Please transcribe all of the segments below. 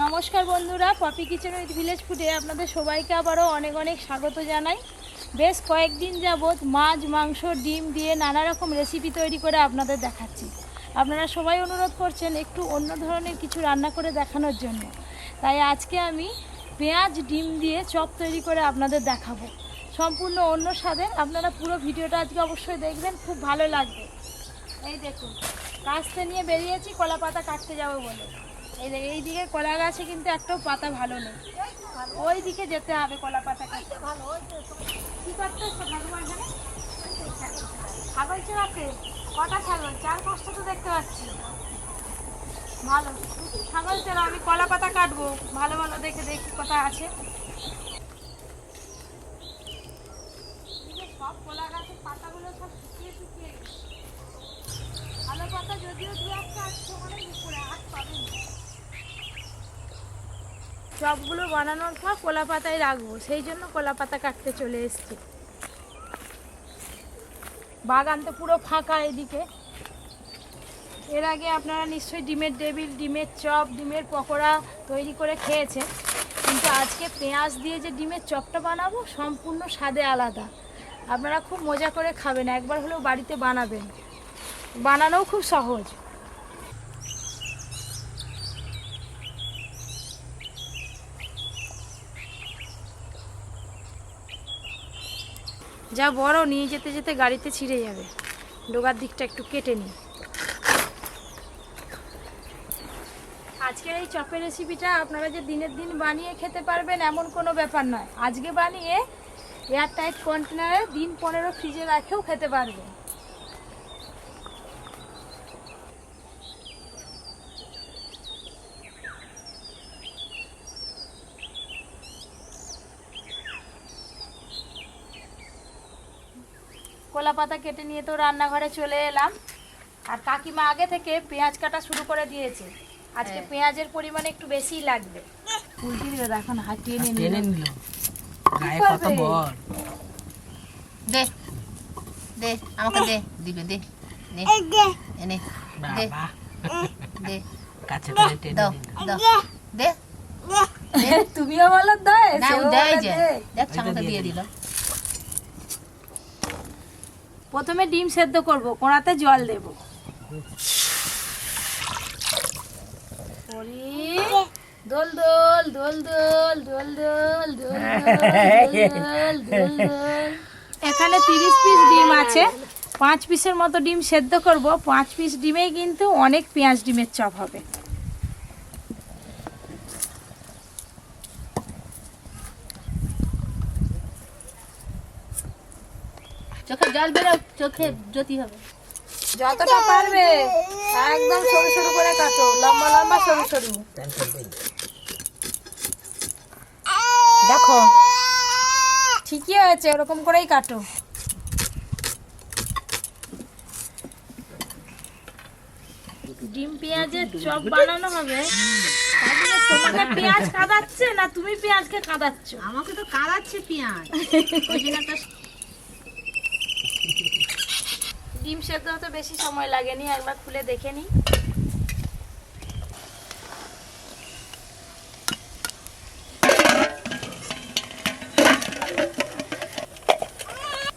নমস্কার বন্ধুরা, poppy kitchen with village ফুডে আপনাদের সবাইকে আবারও অনেক অনেক স্বাগত জানাই। বেশ কয়েকদিন যাবৎ মাছ, মাংস, ডিম দিয়ে নানা রকম রেসিপি তৈরি করে আপনাদের দেখাচ্ছি। আপনারা সবাই অনুরোধ করছেন একটু অন্য ধরনের কিছু রান্না করে দেখানোর জন্য, তাই আজকে আমি পেঁয়াজ ডিম দিয়ে চপ তৈরি করে আপনাদের দেখাবো। সম্পূর্ণ অন্য স্বাদের। আপনারা পুরো ভিডিওটা আজকে অবশ্যই দেখবেন, খুব ভালো লাগবে। এই দেখুন, কাস্তে নিয়ে বেরিয়েছি কলা পাতা কাটতে যাবো বলে। এই দিকে কলা গাছে কিন্তু একটাও পাতা ভালো নেই, ওই দিকে যেতে হবে কলা পাতা কাটতে। ভালো কি করতে ছাগল চেরাতে? কটা ছাগল? 4-5টা তো দেখতে পাচ্ছি। ভালো ছাগল চেরা, আমি কলা পাতা কাটবো। ভালো ভালো দেখে দেখি কথা আছে। সব কলা গাছের পাতাগুলো সব শুকিয়ে শুকিয়ে গেছে। ভালো পাতা যদিও দু একটা আসছে, অনেক উপরে হাত পাবেন। চপগুলো বানানোর পর কলা পাতায় রাখবো, সেই জন্য কলা পাতা কাটতে চলে এসছি। বাগান তো পুরো ফাঁকা এদিকে। এর আগে আপনারা নিশ্চয়ই ডিমের টেবিল, ডিমের চপ, ডিমের পকোড়া তৈরি করে খেয়েছেন, কিন্তু আজকে পেঁয়াজ দিয়ে যে ডিমের চপটা বানাবো সম্পূর্ণ স্বাদে আলাদা। আপনারা খুব মজা করে খাবেন, একবার হলেও বাড়িতে বানাবেন। বানানোও খুব সহজ। যা বড় নিয়ে যেতে যেতে গাড়িতে ছিঁড়ে যাবে, ডোগার দিকটা একটু কেটে নিই। আজকের এই চপের রেসিপিটা আপনারা যে দিনের দিন বানিয়ে খেতে পারবেন এমন কোনো ব্যাপার নয়। আজকে বানিয়ে এয়ারটাইট কন্টেনারে দিন 15 ফ্রিজে রাখেও খেতে পারবেন। কলা পাতা কেটে নিয়ে তো রান্নাঘরে চলে এলাম, আর কাকিমা আগে থেকে পেঁয়াজ কাটা শুরু করে দিয়েছে। আজকে পেঁয়াজের পরিমাণ একটু বেশিই লাগবে। উল্টি দিল, দেখো না, হাতিয়ে নিয়ে নিল। গায়ে কত বল। দে দে আমাকে দে, দিবে দে, নে এনে দে দে, কাছে করে টেনে দাও দাও দে। তুমিও বলো দাও, না ও দেয় যে, দেখ আমাকে দিয়ে দিল। প্রথমে ডিম সেদ্ধ করব, কড়াতে জল দেব। দোল দোল দোল দোল দোল দোল দোল দোল। এখানে 30 পিস ডিম আছে, 5 পিসের মতো ডিম সেদ্ধ করব। 5 পিস ডিমেই কিন্তু অনেক পেঁয়াজ ডিমের চপ হবে। চোখে জল বেরো, চোখে জ্যোতি হবে। যতটা পারবে একদম সরু সরু করে কাটো, লম্বা লম্বা সরু সরু। দেখো ঠিকই হয়েছে, ওরকম করেই কাটো। ডিম পেঁয়াজের চপ বানানো হবে, তোমাকে পেঁয়াজ কাঁদাচ্ছে না তুমি পেঁয়াজকে কাঁদাচ্ছ? আমাকে তো কাঁদাচ্ছে পেঁয়াজ। ডিম সেদ্ধ হতে বেশি সময় লাগেনি, একবার খুলে দেখে নি।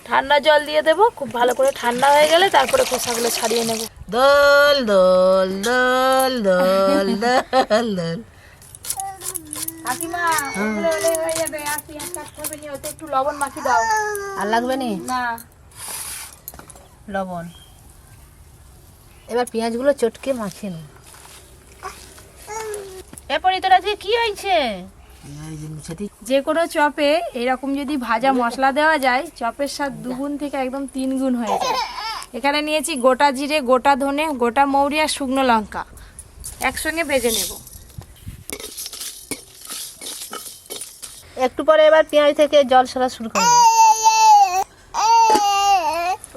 ঠান্ডা জল দিয়ে দেবো, খুব ভালো করে ঠান্ডা হয়ে গেলে তারপরে খোসাগুলো ছাড়িয়ে নেব। দোল দোল দোল দোল দোল দোল। কাকিমা ওগুলো হয়ে যাবে, আর পেঁয়াজ কাটতে হবে না, ওতে একটু লবণ মাখি দাও। আর লাগবে নি না লবণ। এবার পেঁয়াজগুলো চটকে মাখিয়ে নে। এরপরে তোর আজকে কি হয়েছে? যে কোনো চপে এরকম যদি ভাজা মশলা দেওয়া যায়, চপের স্বাদ 2 গুণ থেকে একদম 3 গুণ হয়ে যায়। এখানে নিয়েছি গোটা জিরে, গোটা ধনে, গোটা মৌরি আর শুকনো লঙ্কা, একসঙ্গে ভেজে নেব। একটু পরে এবার পেঁয়াজ থেকে জল সরা শুরু করবো।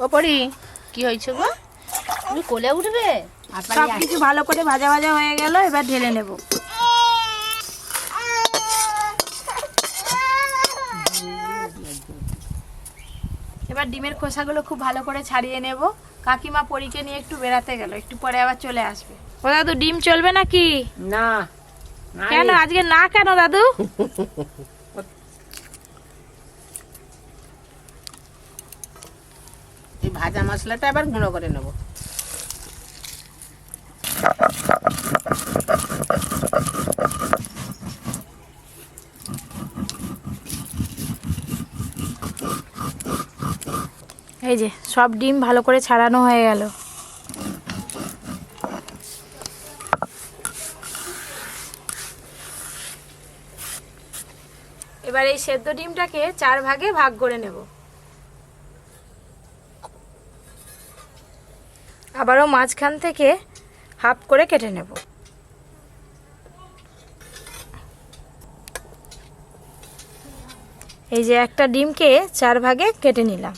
ওপরি কি হয়েছে গো? তুমি কোলে উঠবে? সব কিছু ভালো করে ভাজা ভাজা হয়ে গেল, এবার ঢেলে নেব। এবার ডিমের খোসাগুলো খুব ভালো করে ছাড়িয়ে নেব। কাকিমা পরীকে নিয়ে একটু বেড়াতে গেল, একটু পরে আবার চলে আসবে। ও দাদু, ডিম চলবে নাকি? না, কেন আজকে না কেন দাদু? এই ভাজা মশলাটা আবার গুঁড়ো করে নেব। এই যে সব ডিম ভালো করে ছাড়ানো হয়ে গেল। এবার এই সেদ্ধ ডিমটাকে 4 ভাগে ভাগ করে নেব। আবারও মাঝখান থেকে হাফ করে কেটে নেব। এই যে একটা ডিমকে 4 ভাগে কেটে নিলাম।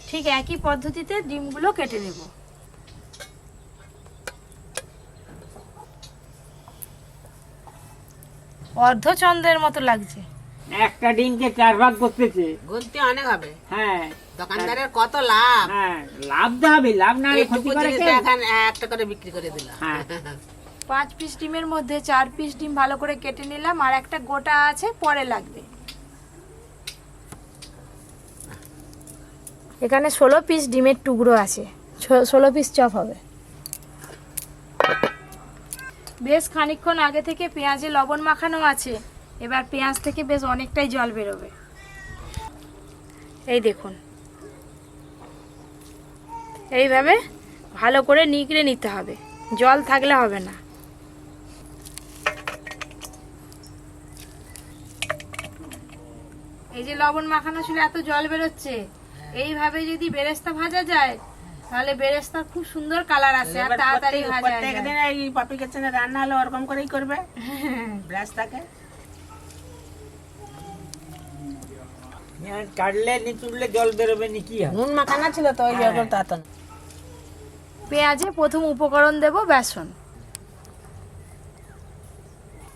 ঠিক একই পদ্ধতিতে ডিমগুলো কেটে নেব। অর্ধচন্দ্রের মতো লাগছে। একটা ডিমকে 4 ভাগ করতেছে, গুনতে অনেক হবে। হ্যাঁ দোকানদারের কত লাভ। হ্যাঁ, লাভ তো হবে, লাভ না হলে ক্ষতি এইটুকু করে জিনিসটা কে? এখন একটা করে বিক্রি করে দিলাম। হ্যাঁ 5 পিস ডিমের মধ্যে 4 পিস ডিম ভালো করে কেটে নিলাম, আর একটা গোটা আছে পরে লাগবে। এখানে 16 পিস ডিমের টুকরো আছে, 16 পিস চপ হবে। বেশ খানিকক্ষণ আগে থেকে পেঁয়াজে লবণ মাখানো আছে। এবার পেঁয়াজ থেকে বেশ অনেকটাই জল বেরোবে। এই দেখুন, এইভাবে ভালো করে নিগড়ে নিতে হবে, জল থাকলে হবে না। এই যে লবণ মাখানো ছিল, এত জল বেরোচ্ছে। এইভাবে যদি বেরেস্তা ভাজা যায় তাহলে বেরেস্তার খুব সুন্দর কালার আসে আর তাড়াতাড়ি ভাজা যায়। প্রত্যেকদিন এই পপি কিচেনে রান্না হলে ওরকম করেই করবে ব্রাশটাকে। কাটলে নিচুড়লে জল বেরোবে নি, কি হবে? নুন মাখানা ছিল তো ওই জন্য তাতন। পেঁয়াজে প্রথম উপকরণ দেব বেসন।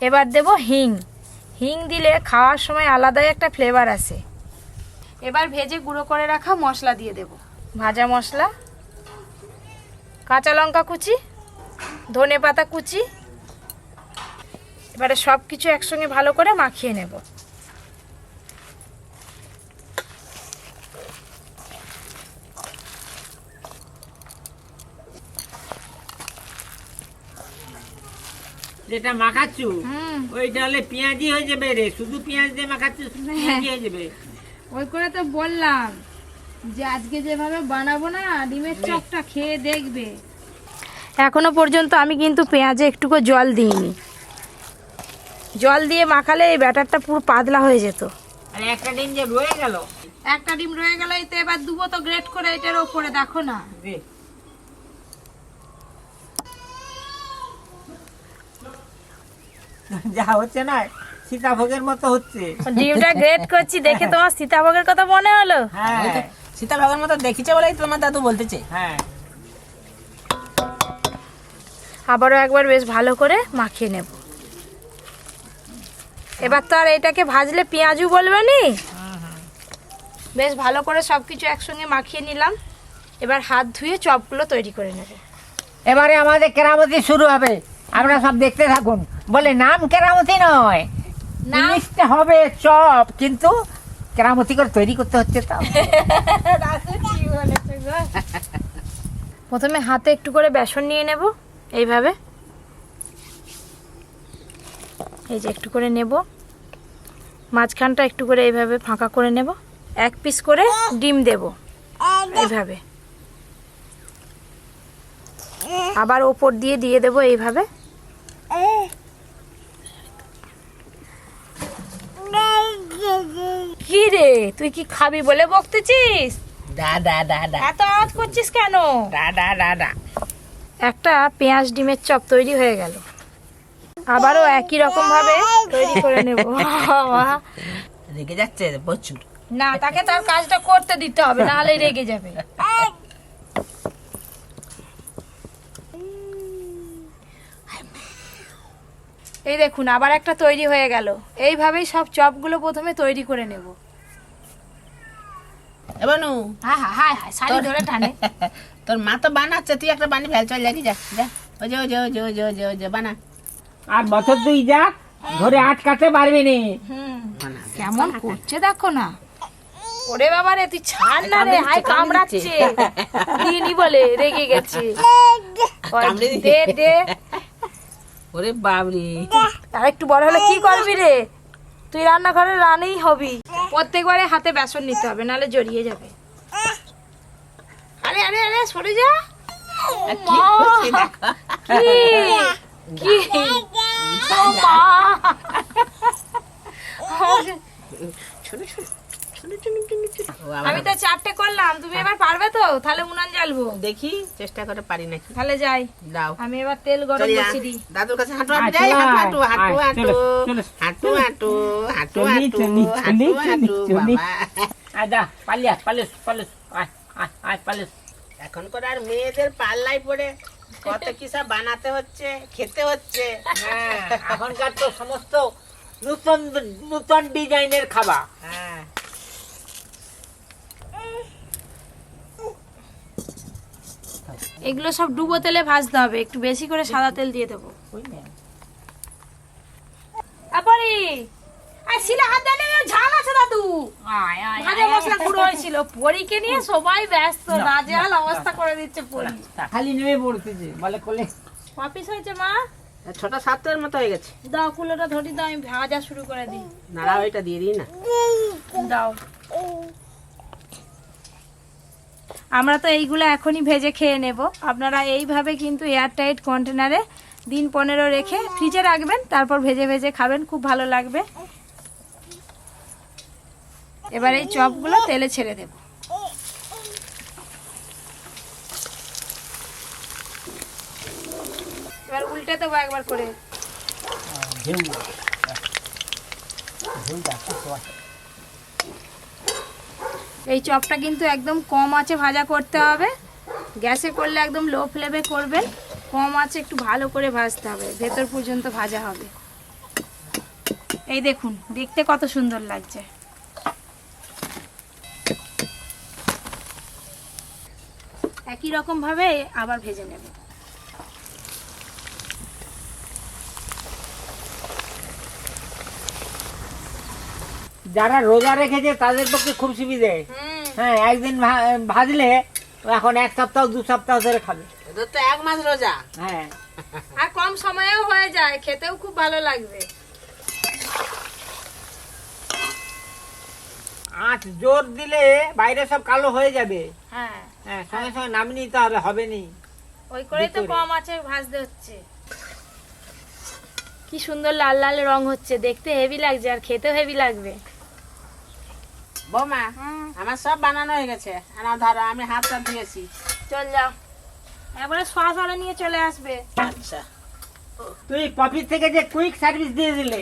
এবার দেব হিং। হিং দিলে খাওয়ার সময় আলাদাই একটা ফ্লেভার আসে। এবার ভেজে গুঁড়ো করে রাখা মশলা দিয়ে দেব। ভাজা মশলা, কাঁচা লঙ্কা কুচি, ধনেপাতা কুচি। এবারে সব কিছু একসঙ্গে ভালো করে মাখিয়ে নেব। যেটা মাখাচ্ছু ওইটা হলে পেঁয়াজি হয়ে যাবে রে, শুধু পেঁয়াজ দিয়ে মাখাচ্ছু শুধু পেঁয়াজি হয়ে যাবে। ওই করে তো বললাম যে আজকে যেভাবে বানাবো না, ডিমের চপটা খেয়ে দেখবে। এখনো পর্যন্ত আমি কিন্তু পেঁয়াজে একটুকু জল দিইনি। জল দিয়ে মাখালে এই ব্যাটারটা পুরো পাতলা হয়ে যেত। আর একটা ডিম যে রয়ে গেল, একটা ডিম রয়ে গেল, এই তো এবার দুবো তো গ্রেট করে এটার ওপরে, দেখো না। দে। যা হচ্ছে না সীতাভোগের মতো হচ্ছে। ডিমটা গ্রেট করছি দেখে তোমার সীতাভোগের কথা মনে হলো? হ্যাঁ সীতাভোগের মতো দেখিছে বলেই তোমার দাদু বলতেছে। হ্যাঁ, আবারও একবার বেশ ভালো করে মাখিয়ে নেব। এবার তো আর এটাকে ভাজলে পেঁয়াজু বলবে নি। বেশ ভালো করে সবকিছু একসঙ্গে মাখিয়ে নিলাম। এবার হাত ধুয়ে চপগুলো তৈরি করে নেব। এবারে আমাদের কেরামতি শুরু হবে, আপনারা সব দেখতে থাকুন। বলে নাম কেরামতি নয়, জিনিসটা হবে চপ, কিন্তু কেরামতি করে তৈরি করতে হচ্ছে। তো প্রথমে হাতে একটু করে বেসন নিয়ে নেব, এইভাবে। এই যে একটু করে নেব, মাঝখানটা একটু করে এইভাবে ফাঁকা করে নেব। 1 পিস করে ডিম দেব এইভাবে, আবার ওপর দিয়ে দিয়ে দেব এইভাবে। কি রে, তুই কি খাবি বলে বকতেছিস? দাদা দাদা এত আওয়াজ করছিস কেন? দাদা দাদা। একটা পেঁয়াজ ডিমের চপ তৈরি হয়ে গেল। আবারও একই রকম ভাবে তৈরি করে নেব। রেগে যাচ্ছে প্রচুর। না, তাকে তার কাজটা করতে দিতে হবে, নাহলে রেগে যাবে। এই দেখুন, আবার একটা তৈরি হয়ে গেল। এইভাবেই সব চপগুলো প্রথমে তৈরি করে নেব। এবানু হ্যাঁ হ্যাঁ হ্যাঁ হ্যাঁ শাড়ি ধরে টানে। তোর মা তো বানাচ্ছে, তুই একটা বানি ফেল, চল যাবি, যা যা, ওই যে ওই যে ওই যে ওই যে ওই যে ওই যে বানা আর বছর দুই যাক ধরে আটকাতে পারবি নি। বানা। কেমন করছে দেখো না। ওরে বাবা রে, তুই ছাড় না রে, হাই কামড়াচ্ছে। দিনি বলে রেগে গেছে। কামড়ে দে দে। ওরে বাবরে, আর একটু বড় হলে কি করবি রে? তুই রান্নাঘরে রানেই হবি। প্রত্যেকবারে হাতে বেসন নিতে হবে, নাহলে জড়িয়ে যাবে। আরে আরে আরে সরে যা। কি করছিস দেখো। কি কি ও মা। ছোট ছোট ছোট ছোট ছোট ছোট। ও আবার আমি তো 4টে করলাম, তুমি এবার পারবে তো? তাহলে উনান জ্বালবো। দেখি চেষ্টা করে পারি নাকি। তাহলে যাই, দাও, আমি এবার তেল গরম চল যা। করছি দি। দাদুর কাছে হাঁটু হাঁটু যাই, হাঁটু হাঁটু হাঁটু হাঁটু হাঁটু হাঁটু হাঁটু হাঁটু হাঁটু বাবা। আদা পালিয়াস পালিস পালিস আয় আয় আয় পালিস। এখন করে আর মেয়েদের পাল্লাই পড়ে কত কি সব বানাতে হচ্ছে, খেতে হচ্ছে। হ্যাঁ, এখনকার তো সমস্ত নতুন নতুন ডিজাইনের খাবার। হ্যাঁ, এগুলো সব ডুবো তেলে ভাজতে হবে, একটু বেশি করে সাদা তেল দিয়ে দেবো। তারপরে আর শিলা হাত দিলে ঝাল আছে দাদু। আয় আয় ভাজা মশলা গুঁড়ো হয়েছিল, পরীকে নিয়ে সবাই ব্যস্ত, নাজেহাল অবস্থা করে দিচ্ছে পরী। খালি নেমে পড়তেছে বলে কোলে। অফিস হয়েছে মা, ছোট সাতটার মতো হয়ে গেছে। দাও কুলোটা ধরি দাও, আমি ভাজা শুরু করে দিই। নাড়া ওইটা দিয়ে দিই না। দাও। আমরা তো এইগুলো এখনই ভেজে খেয়ে নেব। আপনারা এইভাবে কিন্তু এয়ারটাইট কন্টেনারে দিন 15 রেখে ফ্রিজে রাখবেন, তারপর ভেজে ভেজে খাবেন, খুব ভালো লাগবে। এবার এই চপগুলো তেলে ছেড়ে দেব। এবার উল্টে দেবো একবার করে। এই চপটা কিন্তু একদম কম আঁচে ভাজা করতে হবে। গ্যাসে করলে একদম লো ফ্লেমে করবেন, কম আঁচে একটু ভালো করে ভাজতে হবে, ভেতর পর্যন্ত ভাজা হবে। এই দেখুন, দেখতে কত সুন্দর লাগছে। একই রকম ভাবে আবার ভেজে নেব। যারা রোজা রেখেছে তাদের পক্ষে খুব সুবিধে। হ্যাঁ, একদিন ভাজলে এখন 1 সপ্তাহ 2 সপ্তাহ ধরে খাবে। ওদের তো 1 মাস রোজা। হ্যাঁ, আর কম সময়েও হয়ে যায়, খেতেও খুব ভালো লাগবে। আঁচ জোর দিলে বাইরে সব কালো হয়ে যাবে। হ্যাঁ, হ্যাঁ, সঙ্গে সঙ্গে নামিয়ে নিতে হবে, হবে নি। ওই করেই তো ভিতরে। কম আছে ভাজতে হচ্ছে। কি সুন্দর লাল লাল রং হচ্ছে, দেখতে হেভি লাগছে আর খেতেও হেভি লাগবে। বৌমা, আমার সব বানানো হয়ে গেছে। আমার ধরো, আমি হাতটা ধুয়েছি। চল যাও, এবারে সস আলা নিয়ে চলে আসবে। আচ্ছা, তুই কফি থেকে যে কুইক সার্ভিস দিয়ে দিলে।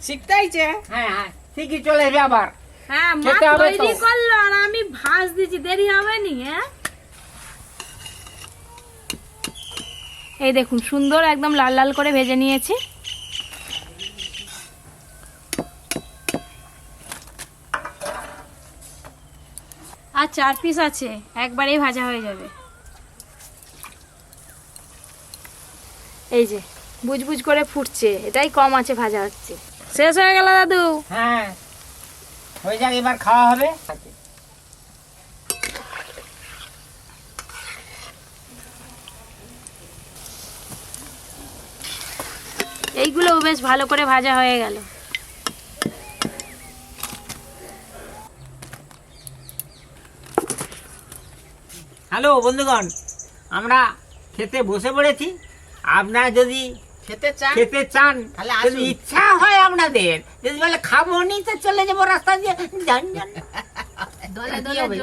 শিখতে হয়েছে। হ্যাঁ হ্যাঁ, ঠিকই চলে যাবে আবার। হ্যাঁ, মা খেতে হবে তো। তৈরি করলো আর আমি ভাজ দিচ্ছি, দেরি হবে নি। হ্যাঁ, এই দেখুন সুন্দর একদম লাল লাল করে ভেজে নিয়েছি। আর 4 পিস আছে, একবারেই ভাজা হয়ে যাবে। এই যে বুজবুজ করে ফুটছে, এটাই কম আছে ভাজা হচ্ছে। শেষ হয়ে গেল দাদু। হ্যাঁ, হয়ে যাক, এবার খাওয়া হবে। এইগুলো বেশ ভালো করে ভাজা হয়ে গেল। হ্যালো বন্ধুগণ, আমরা খেতে বসে পড়েছি। আপনারা যদি খেতে চান তাহলে যদি আসুন। ইচ্ছা হয় আপনাদের, যদি বলে খাবো নি তো চলে যাবো রাস্তা দিয়ে, যান যান। কি হবে?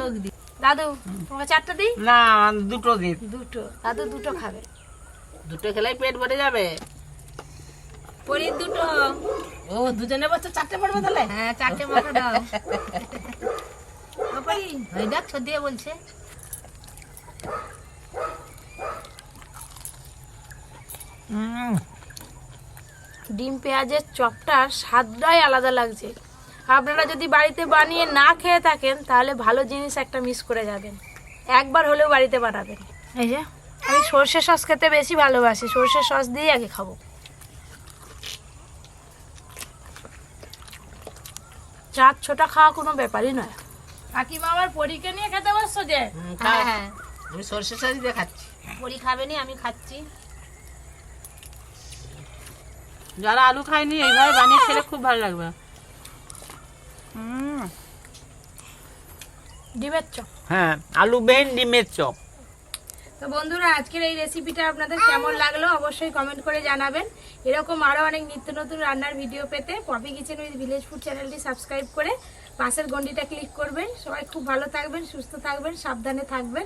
দাদু তোমাকে 4টা দিই? না, দুটো দিন। দুটো, দাদু দুটো খাবে। দুটো খেলেই পেট ভরে যাবে। পরির দুটো। ও, দুজনে বসে 4টে পড়বে তাহলে। হ্যাঁ, 4টে মতো দাও। পরি ওই দেখ দিয়ে বলছে। ডিম পেঁয়াজের চপটার স্বাদটাই আলাদা লাগছে। আপনারা যদি বাড়িতে বানিয়ে না খেয়ে থাকেন তাহলে ভালো জিনিস একটা মিস করে যাবেন। একবার হলেও বাড়িতে বানাবেন। এই যে আমি সর্ষে সস খেতে বেশি ভালোবাসি, সর্ষে সস দিয়ে আগে খাবো। চার ছোটা খাওয়া কোনো ব্যাপারই নয়। কাকিমা আমার পরীকে নিয়ে খেতে বসছো যে? হ্যাঁ, আমি সর্ষে শাড়ি দিয়ে খাচ্ছি। পরি খাবেনি, আমি খাচ্ছি। যারা আলু খায়নি এইভাবে বানিয়ে খেলে খুব ভালো লাগবে। ডিমের চপ। হ্যাঁ, আলু বেন ডিমের চপ। তো বন্ধুরা, আজকের এই রেসিপিটা আপনাদের কেমন লাগলো অবশ্যই কমেন্ট করে জানাবেন। এরকম আরও অনেক নিত্য নতুন রান্নার ভিডিও পেতে Poppy kitchen with village food চ্যানেলটি সাবস্ক্রাইব করে পাশের ঘন্টিটা ক্লিক করবেন। সবাই খুব ভালো থাকবেন, সুস্থ থাকবেন, সাবধানে থাকবেন।